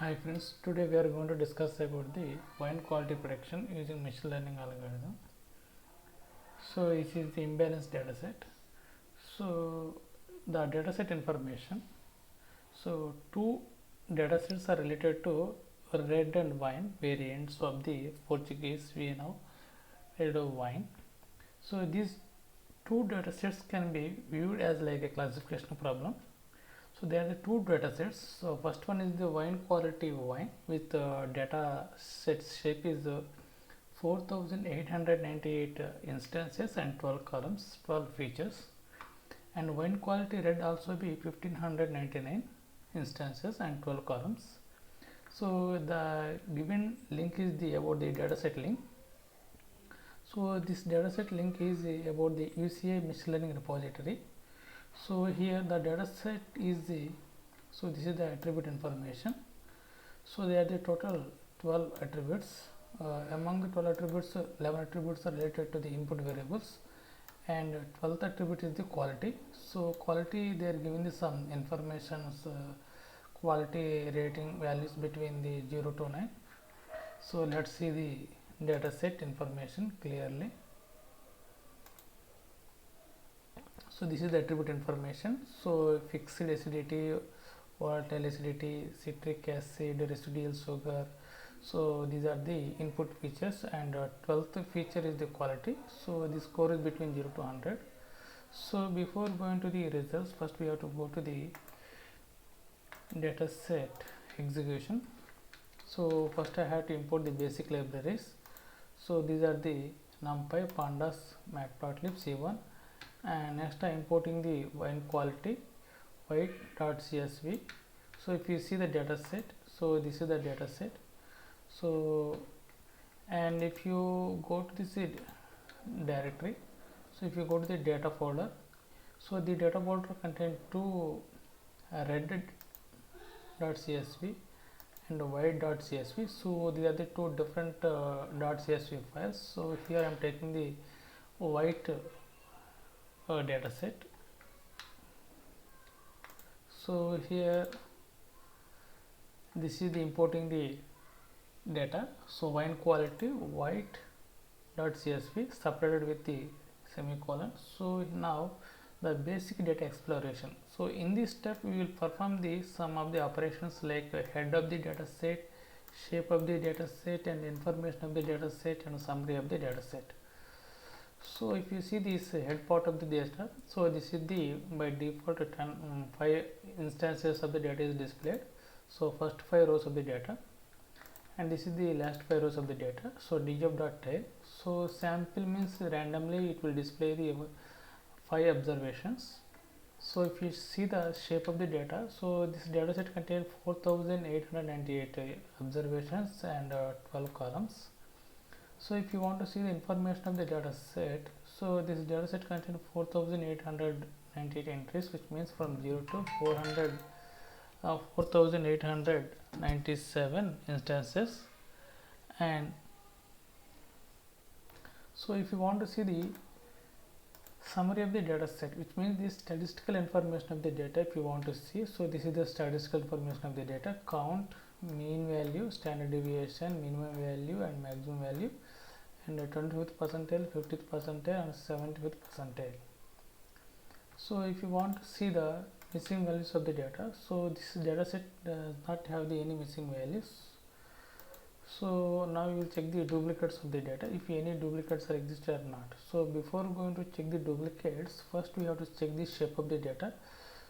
Hi friends, today we are going to discuss about the wine quality prediction using machine learning algorithm. So this is the imbalanced dataset. So the dataset information. So two datasets are related to red and wine variants of the Portuguese Vietnam red of wine. So these two datasets can be viewed as like a classification problem. So there are the two data sets. So first one is the wine quality wine with data set shape is 4898 instances and 12 columns, 12 features. And wine quality red also be 1599 instances and 12 columns. So the given link is the about the dataset link. So this dataset link is about the UCI machine learning repository. So here the dataset is the, so this is the attribute information. So there are the total 12 attributes. Among the 12 attributes, 11 attributes are related to the input variables, and 12th attribute is the quality. So quality, they are giving the some information, quality rating values between the 0 to 9. So let's see the data set information clearly. So this is the attribute information. So fixed acidity, volatile acidity, citric acid, residual sugar. So these are the input features, and 12th feature is the quality. So the score is between 0 to 100. So before going to the results, first we have to go to the data set execution. So first I have to import the basic libraries. So these are the NumPy, Pandas, Matplotlib, C1, and next I am importing the wine quality white.csv. So if you see the data set, so this is the data set. So and if you go to this directory, so if you go to the data folder, so the data folder contains two red.csv and white.csv. so these are the two different .csv files. So here I am taking the white data set. So here this is the importing the data. So wine quality white.csv separated with the semicolon. So now the basic data exploration. So in this step we will perform the some of the operations like head of the data set, shape of the data set, and information of the data set, and summary of the data set. So if you see this head part of the data, so this is the by default 5 instances of the data is displayed. So first 5 rows of the data, and this is the last 5 rows of the data. So df.type, so sample means randomly it will display the 5 observations. So if you see the shape of the data, so this data set contains 4898 observations and 12 columns. So if you want to see the information of the data set, so this data set contains 4898 entries, which means from 0 to 4897 instances. And so if you want to see the summary of the data set, which means the statistical information of the data, if you want to see, so this is the statistical information of the data: count, mean value, standard deviation, minimum value and maximum value, and 25th percentile, 50th percentile, and 75th percentile. So if you want to see the missing values of the data, so this data set does not have any missing values. So now we will check the duplicates of the data, if any duplicates are exist or not. So before going to check the duplicates, first we have to check the shape of the data.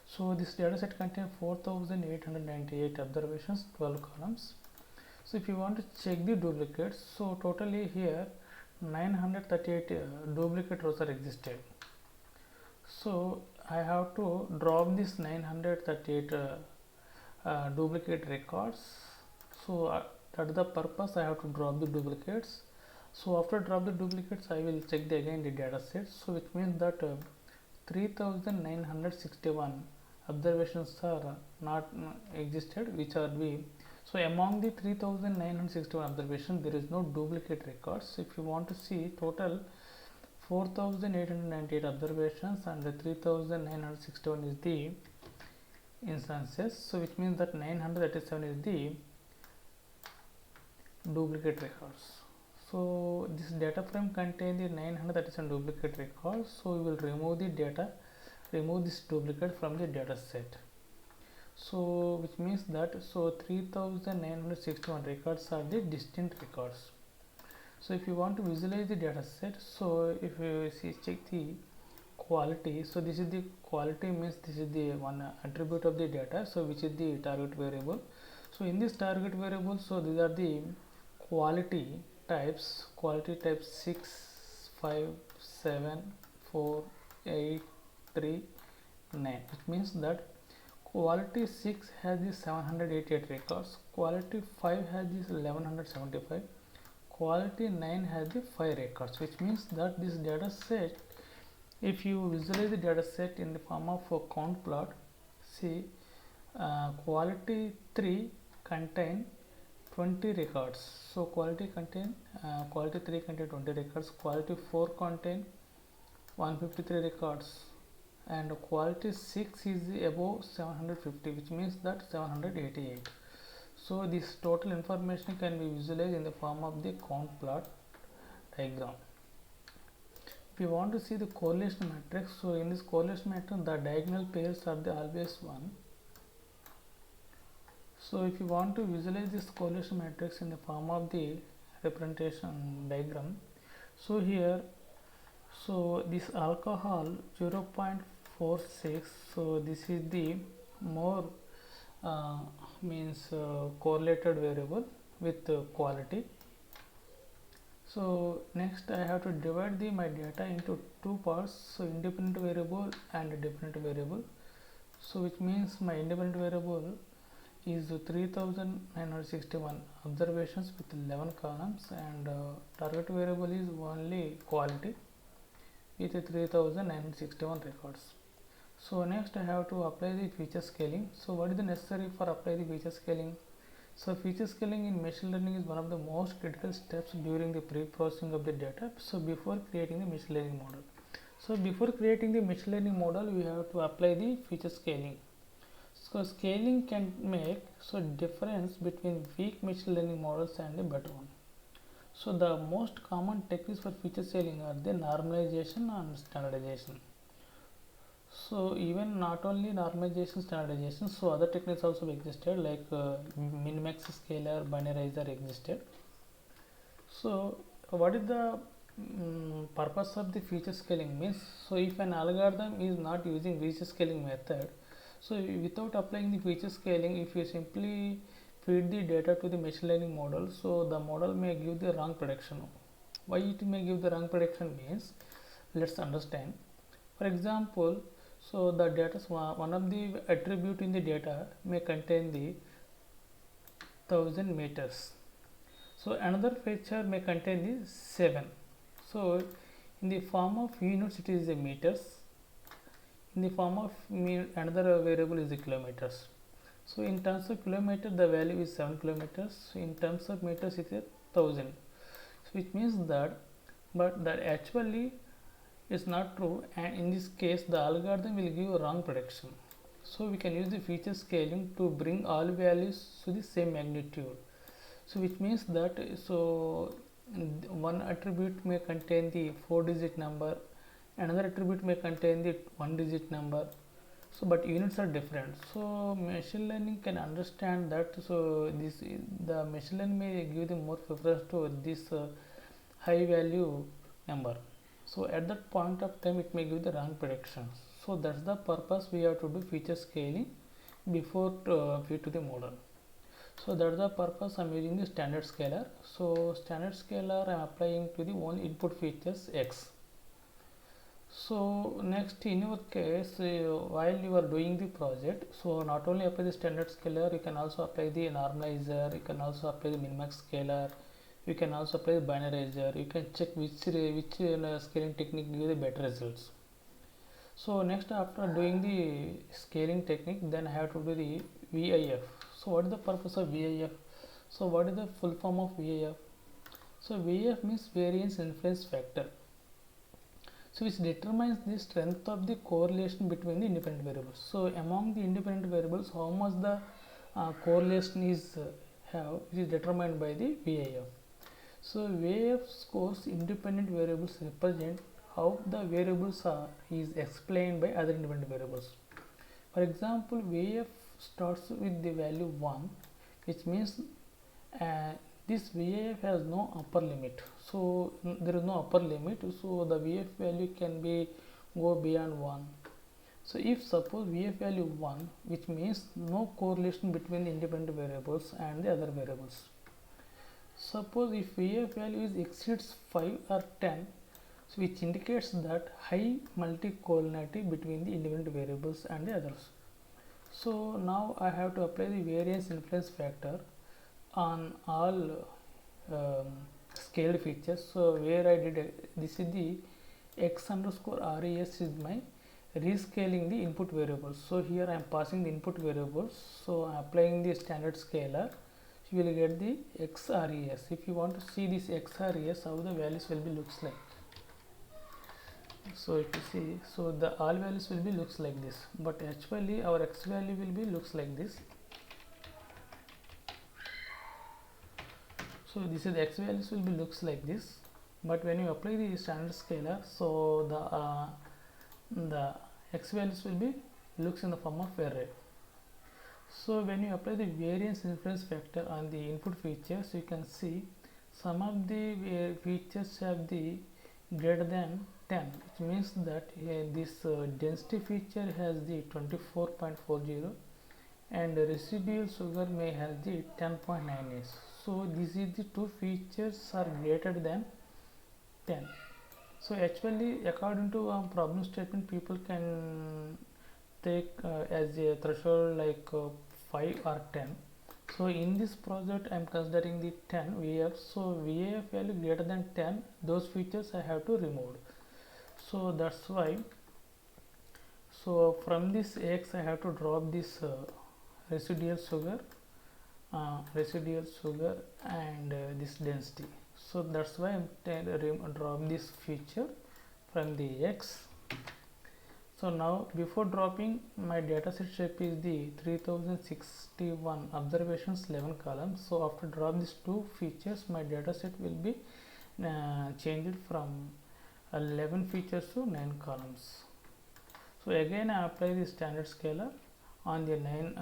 So this data set contains 4898 observations, 12 columns. So if you want to check the duplicates, so totally here 938 duplicate rows are existed. So I have to drop this 938 duplicate records. So that is the purpose I have to drop the duplicates. So after drop the duplicates, I will check again the data set. So which means that 3961 observations are not existed, which are we. So among the 3961 observations, there is no duplicate records. So if you want to see total 4898 observations and 3961 is the instances. So which means that 937 is the duplicate records. So this data frame contains the 937 duplicate records. So we will remove this duplicate from the data set. So which means that 3961 records are the distinct records. So if you want to visualize the data set, so if you check the quality, so this is the quality, means this is the one attribute of the data, so which is the target variable. So in this target variable, so these are the quality types 6, 5, 7, 4, 8, 3, 9, which means that quality 6 has the 788 records, quality 5 has this 1175, quality 9 has the 5 records, which means that this data set, if you visualize the data set in the form of a count plot, see quality 3 contain 20 records. So quality 3 contain 20 records, quality 4 contain 153 records, and quality 6 is above 750, which means that 788. So this total information can be visualized in the form of the count plot diagram. If you want to see the correlation matrix, so in this correlation matrix the diagonal pairs are always 1. So if you want to visualize this correlation matrix in the form of the representation diagram, so here, so this alcohol 0.46, so this is the more correlated variable with quality. So next I have to divide my data into two parts, so independent variable and dependent variable. So which means my independent variable is 3961 observations with 11 columns, and target variable is only quality with 3961 records. So next I have to apply the feature scaling. So what is the necessary for apply the feature scaling? So feature scaling in machine learning is one of the most critical steps during the pre-processing of the data. So before creating the machine learning model. So before creating the machine learning model, we have to apply the feature scaling. So scaling can make difference between weak machine learning models and a better one. So the most common techniques for feature scaling are the normalization and standardization. So even not only normalization, standardization, so other techniques also existed, like min-max scaler, binarizer existed. So what is the purpose of the feature scaling means? So if an algorithm is not using feature scaling method, so without applying the feature scaling, if you simply feed the data to the machine learning model, so the model may give the wrong prediction. Why it may give the wrong prediction means, let's understand. For example, so the data, one of the attribute in the data may contain the 1000 meters. So another feature may contain the 7. So in the form of units it is the meters. In the form of another variable is the kilometers. So in terms of kilometer the value is 7 kilometers. So in terms of meters it is 1000. So which means that, but that actually is not true, and in this case the algorithm will give a wrong prediction. So we can use the feature scaling to bring all values to the same magnitude. So which means that, so one attribute may contain the 4-digit number, another attribute may contain the 1-digit number, so but units are different. So machine learning can understand that, so the machine learning may give the more preference to this high value number. So at that point of time it may give the wrong predictions. So that's the purpose we have to do feature scaling before feed to the model. So that's the purpose I'm using the standard scaler. So standard scaler I'm applying to the one input features x. So next, in your case, while you are doing the project, so not only apply the standard scaler, you can also apply the normalizer, you can also apply the min-max scaler, you can also apply the binarizer. You can check which scaling technique gives the better results. So next, after doing the scaling technique, then I have to do the VIF. So what is the purpose of VIF? So what is the full form of VIF? So VIF means variance influence factor. So which determines the strength of the correlation between the independent variables. So among the independent variables, how much the correlation is have, which is determined by the VIF. So VIF scores independent variables represent how the variables are is explained by other independent variables. For example, VIF starts with the value 1, which means this VIF has no upper limit. So there is no upper limit, so the VIF value can be go beyond 1. So if suppose VIF value 1, which means no correlation between the independent variables and the other variables. Suppose if VIF value exceeds 5 or 10, so which indicates that high multicollinearity between the independent variables and the others. So now I have to apply the variance influence factor on all scaled features. So where I did this is the x underscore res is my rescaling the input variables. So here I am passing the input variables, so I am applying the standard scalar. You will get the xres. If you want to see this xres, how the values will be looks like. So if you see, so the all values will be looks like this, but actually our x value will be looks like this. So this is the x values will be looks like this, but when you apply the standard scalar, so the x values will be looks in the form of array. So when you apply the variance influence factor on the input features, you can see some of the features have the greater than 10, which means that this density feature has the 24.40 and residual sugar may have the 10.98. So this is the two features are greater than 10. So actually according to problem statement, people can take as a threshold like 5 or 10. So in this project I am considering the 10 VIF. So VIF value greater than 10, those features I have to remove. So that's why, so from this x I have to drop this residual sugar and this density. So that's why I'm drop this feature from the x. So now before dropping, my dataset shape is the 3061 observations 11 columns. So after drop these two features, my dataset will be changed from 11 features to 9 columns. So again I apply the standard scalar on the 9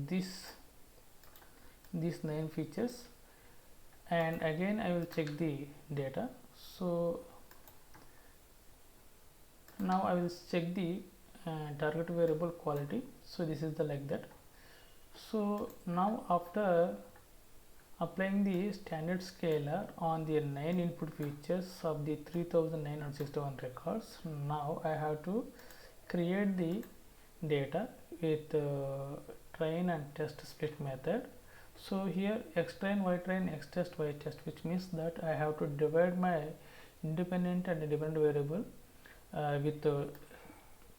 these 9 features, and again I will check the data. So now I will check the target variable quality. So this is the like that. So now after applying the standard scalar on the 9 input features of the 3961 records, now I have to create the data with train and test split method. So here x train, y train, x test, y test, which means that I have to divide my independent and dependent variable with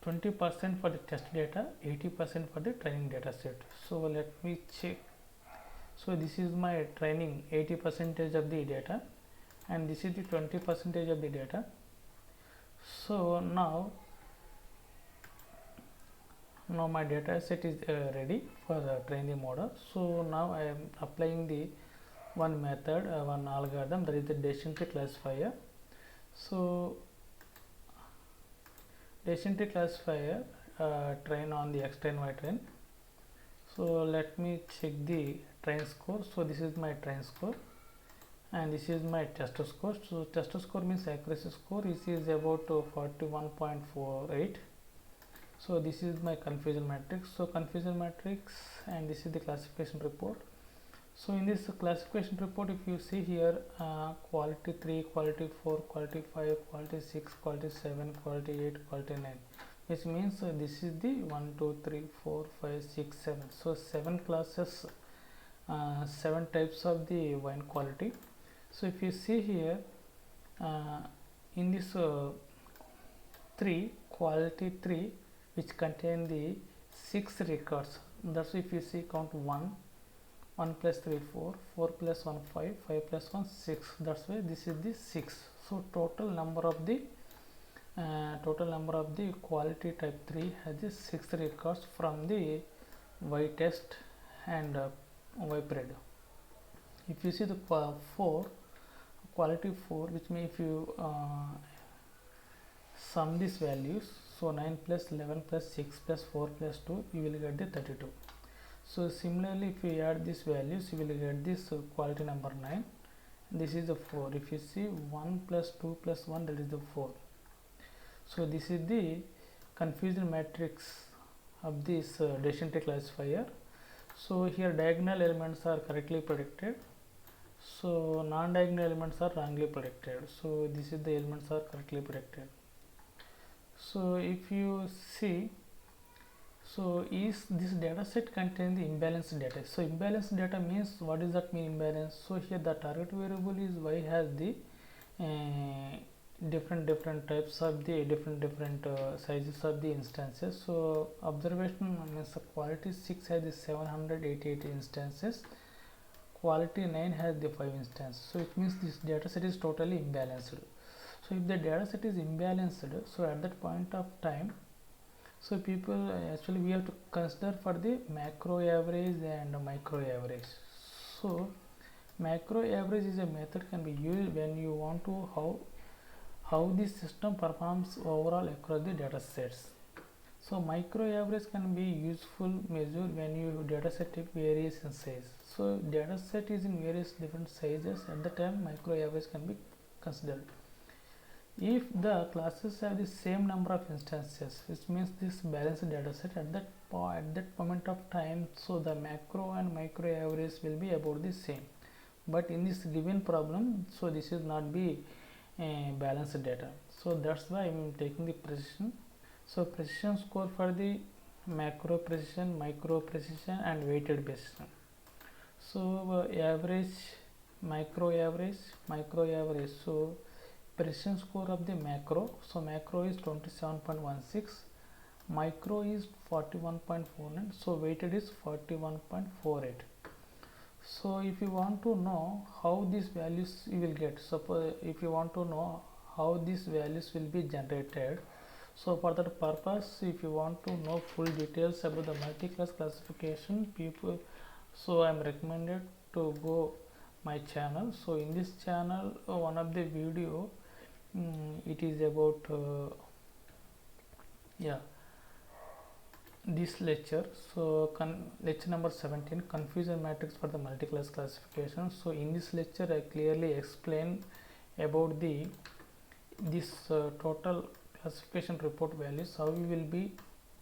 20% for the test data, 80% for the training data set. So let me check. So this is my training 80% of the data, and this is the 20% of the data. So now my data set is ready for training model. So now I am applying the one method, one algorithm, that is the decision tree classifier. So decision tree classifier train on the x train, y train. So let me check the train score. So this is my train score and this is my test score. So test score means accuracy score. This is about 41.48. So this is my confusion matrix. So confusion matrix, and this is the classification report. So in this classification report, if you see here, quality 3, quality 4, quality 5, quality 6, quality 7, quality 8, quality 9, which means this is the 1, 2, 3, 4, 5, 6, 7. So 7 classes, 7 types of the wine quality. So if you see here, in this 3, quality 3, which contain the 6 records. That's if you see count 1 plus 3 4, 4 plus 1 5, 5 plus 1 6. That's why this is the 6. So total number of the quality type 3 has the 6 records from the y test and y period. if you see the 4 quality 4, which means if you sum these values, so 9 plus 11 plus 6 plus 4 plus 2, you will get the 32. So similarly, if you add these values, you will get this quality number 9. This is the 4. If you see 1 plus 2 plus 1, that is the 4. So this is the confusion matrix of this decision tree classifier. So here diagonal elements are correctly predicted, so non-diagonal elements are wrongly predicted. So this is the elements are correctly predicted. So if you see, so is this data set contain the imbalanced data? So imbalanced data means, what does that mean, imbalance? So here the target variable is y has the different types of the different sizes of the instances. So observation means the quality 6 has the 788 instances, quality 9 has the 5 instances. So it means this data set is totally imbalanced. So if the data set is imbalanced, so at that point of time, so people actually we have to consider for the macro average and micro average. So macro average is a method can be used when you want to how this system performs overall across the data sets. So micro average can be useful measure when your data set varies in size. So data set is in various different sizes, at the time micro average can be considered. If the classes have the same number of instances, which means this balanced data set at that moment of time, so the macro and micro average will be about the same. But in this given problem, so this is not be balanced data. So that's why I am taking the precision. So precision score for the macro precision, micro precision and weighted precision. So average, micro average, micro average. So precision score of the macro, so macro is 27.16, micro is 41.49, so weighted is 41.48. so if you want to know how these values you will get, suppose if you want to know how these values will be generated, so for that purpose, if you want to know full details about the multi-class classification, people, so I am recommended to go my channel. So in this channel, one of the video, it is about this lecture. So lecture number 17, confusion matrix for the multi-class classification. So in this lecture I clearly explain about this total classification report values, how we will be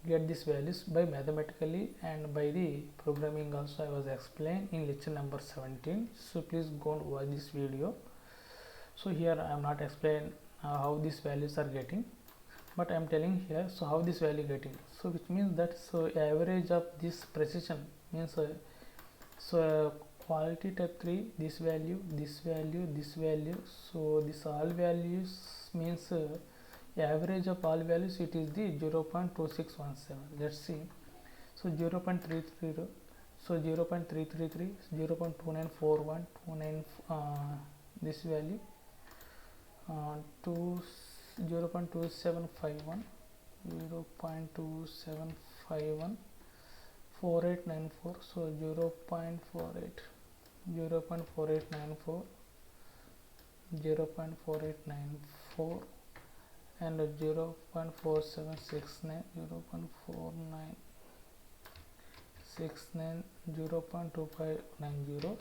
get these values by mathematically and by the programming also I was explained in lecture number 17. So please go and watch this video. So here I am not explain how these values are getting, but I am telling here so how this value getting. So which means that so average of this precision means so quality type 3, this value, this value, this value. So this all values means average of all values, it is the 0.2617. let's see. So 0.330, so 0.333, 0.2941, 29 this value, 0.2751, 0.2751, 4894, so 0.48, 0.4894, 0.4894 and 0.4769, 0.4969, 0.2590,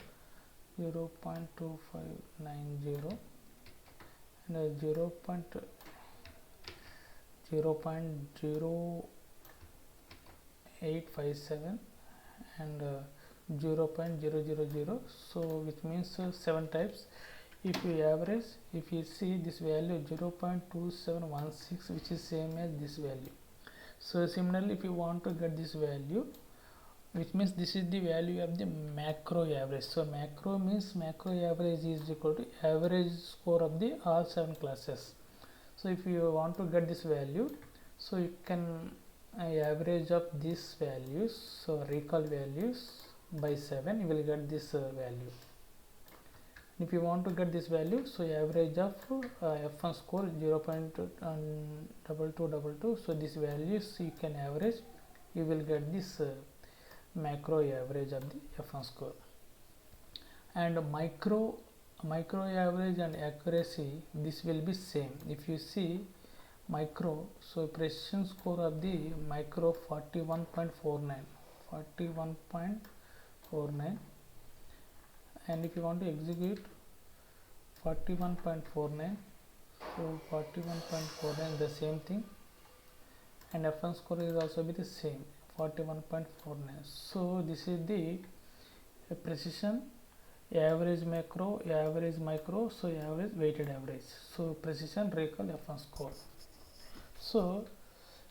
0.2590 and 0.0857 and 0.000. so which means 7 types. If you average, if you see this value 0.2716, which is same as this value. So similarly, if you want to get this value, which means this is the value of the macro average. So macro means macro average is equal to average score of the all 7 classes. So if you want to get this value, so you can average of these values, so recall values by 7, you will get this value. If you want to get this value, so average of F1 score 0.2222, so this values you can average, you will get this macro average of the F1 score. and micro average and accuracy, this will be same. If you see micro, so precision score of the micro 41.49, and if you want to execute 41.49, so 41.49 the same thing, and F1 score is also be the same 41.49. so this is the precision, average macro, average micro, so average weighted average, so precision, recall, F1 score. So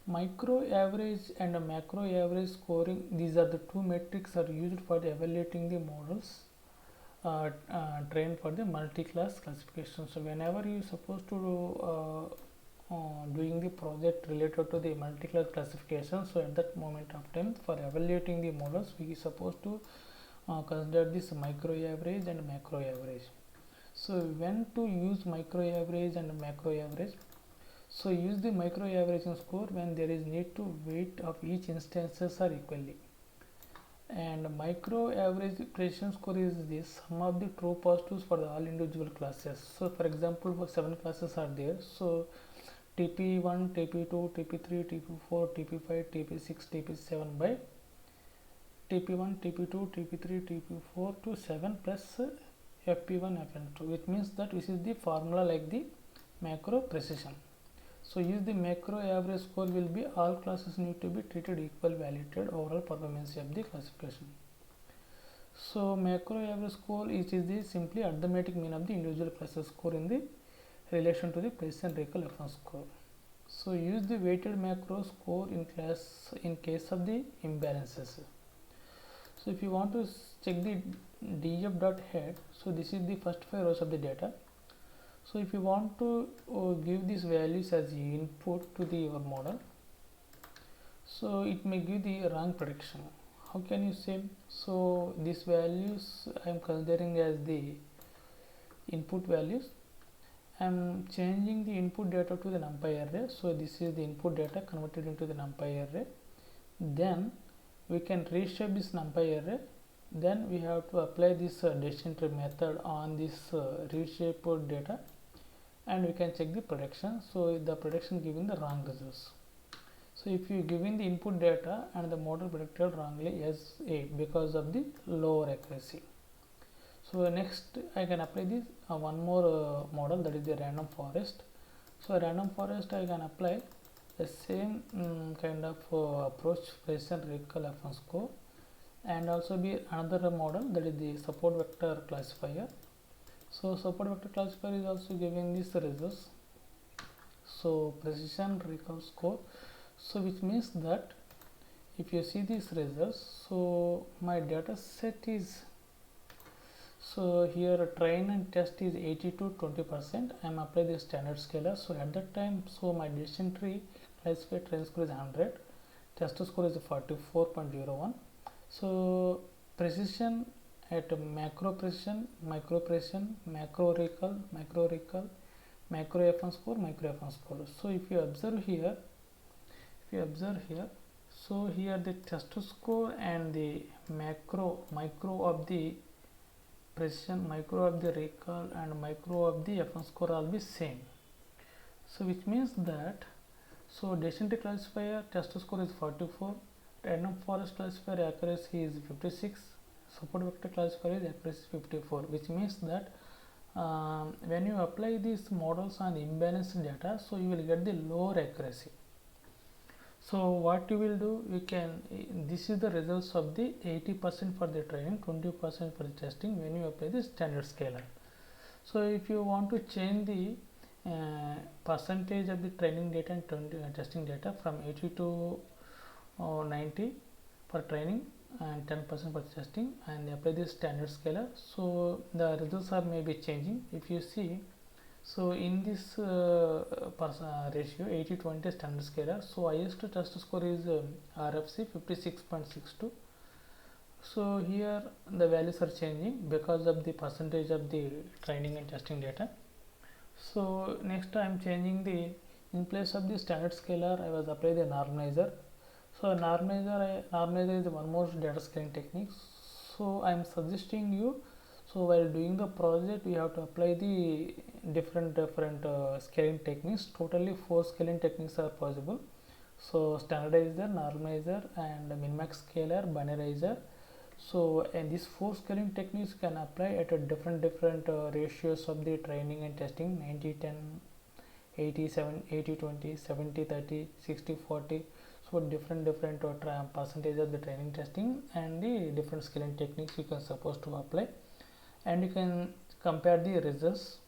micro average and macro average scoring, these are the two metrics are used for evaluating the models trained for the multi-class classification. So whenever you supposed to doing the project related to the multi-class classification, so at that moment of time for evaluating the models, we supposed to consider this micro average and macro average. So when to use micro average and macro average? So use the micro averaging score when there is need to weight of each instances are equally. And micro average precision score is the sum of the true positives for the all individual classes. So for example, for 7 classes are there, so TP1, TP2, TP3, TP4, TP5, TP6, TP7 by TP1, TP2, TP3, TP4 to 7 plus FP1, FN2, which means that this is the formula like the macro precision. So use the macro average score will be all classes need to be treated equal validated overall performance of the classification. So macro average score is the simply arithmetic mean of the individual classes score in the relation to the precision, recall, F1 score. So use the weighted macro score in case of the imbalances. So if you want to check the df.head, so this is the first 5 rows of the data. So if you want to give these values as input to your model, so it may give the wrong prediction. How can you say? So these values I am considering as the input values. I am changing the input data to the NumPy array. So this is the input data converted into the NumPy array. Then we can reshape this NumPy array. Then we have to apply this decision tree method on this reshaped data, and we can check the prediction. So the prediction giving the wrong results. So if you given the input data and the model predicted wrongly as A because of the lower accuracy. So next I can apply this one more model, that is the random forest. So random forest I can apply the same kind of approach, precision, recall, F1 score, and also be another model, that is the support vector classifier. So support vector classifier is also giving these results. So precision, recall, score. So which means that if you see these results, so my data set is, so here train and test is 80 to 20%. I am applying the standard scalar. So at that time, so my decision tree classified train score is 100, test score is 44.01. So precision at macro precision, micro precision, macro recall, macro F1 score, micro F1 score. So if you observe here, so here the test score and the micro of the precision, micro of the recall, and micro of the F1 score all be same. So which means that, so decision tree classifier test score is 44, random forest classifier accuracy is 56, support vector classifier is accuracy 54, which means that when you apply these models on imbalanced data, so you will get the lower accuracy. So what you will do, you can, this is the results of the 80% for the training, 20% for the testing when you apply the standard scalar. So if you want to change the percentage of the training data and testing data from 80 to 90 for training and 10% for testing, and apply this standard scalar, so the results are maybe changing. If you see, so in this ratio 80-20 standard scalar, so highest test score is RFC 56.62. so here the values are changing because of the percentage of the training and testing data. So next I am changing the, in place of the standard scalar I was applying the normalizer. So normalizer is one more data scaling technique. So I am suggesting you, So while doing the project, we have to apply the different scaling techniques. Totally 4 scaling techniques are possible. So standardizer, normalizer, and min-max scaler, binarizer. So and these 4 scaling techniques can apply at a different ratios of the training and testing: 90-10, 80-20, 70-30, 60-40. So different percentage of the training testing and the different scaling techniques you can supposed to apply, and you can compare the results.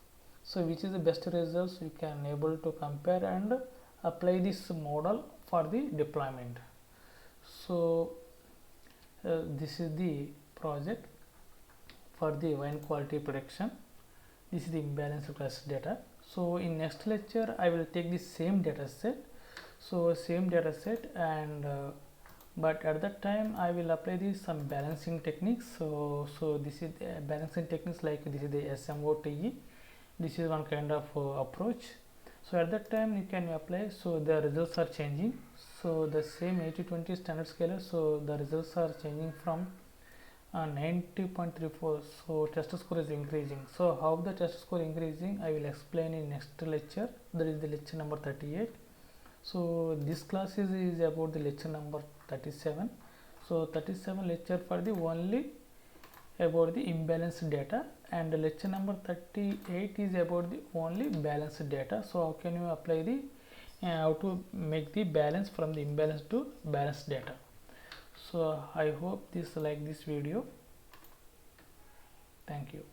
So which is the best results you can able to compare and apply this model for the deployment. So this is the project for the wine quality prediction. This is the imbalanced class data. So in next lecture I will take the same data set, and but at that time I will apply some balancing techniques. So this is balancing techniques, like this is the SMOTE. This is one kind of approach. So at that time you can apply. So the results are changing. So the same 80-20 standard scaler, so the results are changing from 90.34. so test score is increasing. So how the test score increasing, I will explain in next lecture. That is the lecture number 38. So this class is about the lecture number 37. So 37 lecture for the only about the imbalanced data, and the lecture number 38 is about the only balanced data. So how can you apply the how to make the balance from the imbalanced to balanced data. So I hope this like this video. Thank you.